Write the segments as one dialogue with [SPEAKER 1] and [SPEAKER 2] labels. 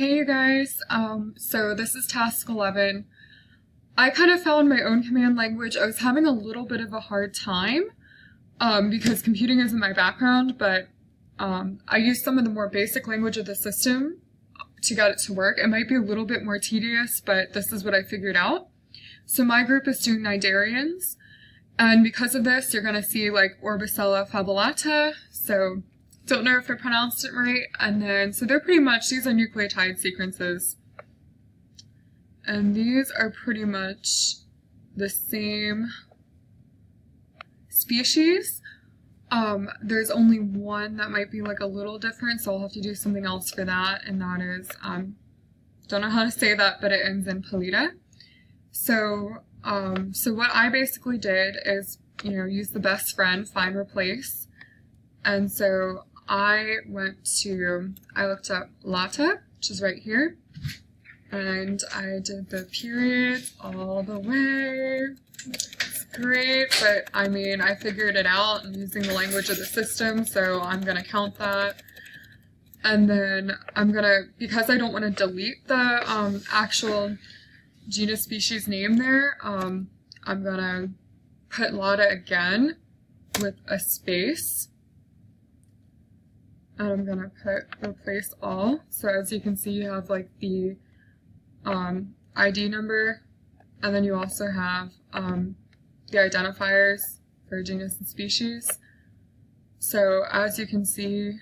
[SPEAKER 1] Hey you guys, so this is task 11. I kind of found my own command language. I was having a little bit of a hard time because computing isn't my background, but I used some of the more basic language of the system to get it to work. It might be a little bit more tedious, but this is what I figured out. So my group is doing cnidarians, and because of this, you're going to see like Orbicella fabulata, so don't know if I pronounced it right, and then, so they're pretty much, these are nucleotide sequences, and these are pretty much the same species. There's only one that might be like a little different, so I'll have to do something else for that, and that is, don't know how to say that, but it ends in Pelita. So what I basically did is, use the best friend, find, replace, and so I looked up Lata, which is right here, and I did the periods all the way. It's great, but I mean, I figured it out and using the language of the system, so I'm going to count that. And then because I don't want to delete the actual genus species name there, I'm going to put Lata again with a space. And I'm going to put replace all. So as you can see, you have like the ID number, and then you also have the identifiers for genus and species. So as you can see,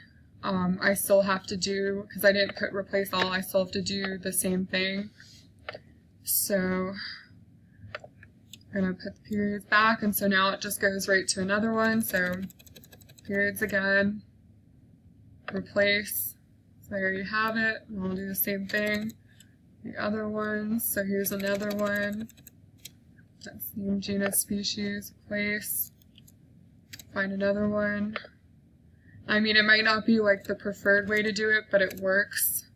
[SPEAKER 1] I still have to do, because I didn't put replace all, I still have to do the same thing. So I'm going to put the periods back, and so now it just goes right to another one. So periods again. Replace. So there you have it. And I'll do the same thing. The other ones. So here's another one. That's same genus, species, replace. Find another one. I mean, it might not be like the preferred way to do it, but it works.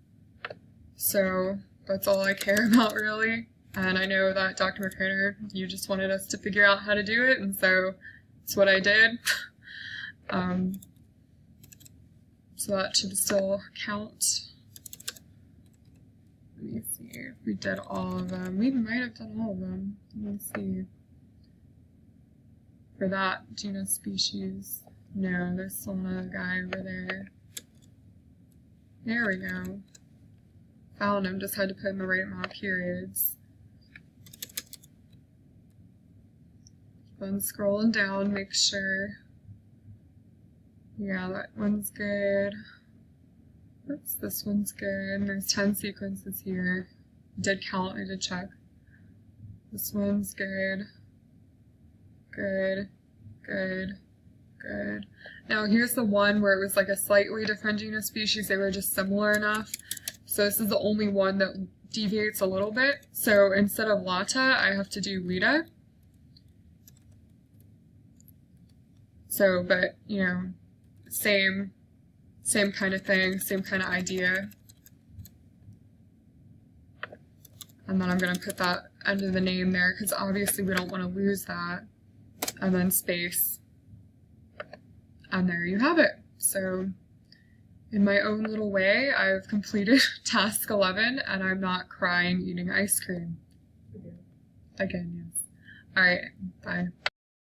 [SPEAKER 1] So that's all I care about really. And I know that Dr. McCraner, you just wanted us to figure out how to do it, and so that's what I did. So that should still count. Let me see if we did all of them. We might have done all of them. Let me see. For that genus species. No, there's still another guy over there. There we go. Found him, just had to put in the right amount of periods. Then scrolling down, make sure. Yeah, that one's good. Oops, this one's good. There's 10 sequences here. I did count, I did check. This one's good. Good. Good. Good. Now here's the one where it was like a slightly different genus species. They were just similar enough. So this is the only one that deviates a little bit. So instead of Lata, I have to do Lita. So, but, same kind of thing, same kind of idea. And then I'm going to put that end of the name there, because obviously we don't want to lose that. And then space. And there you have it. So, in my own little way, I've completed task 11, and I'm not crying eating ice cream. Again, yes. Alright, bye.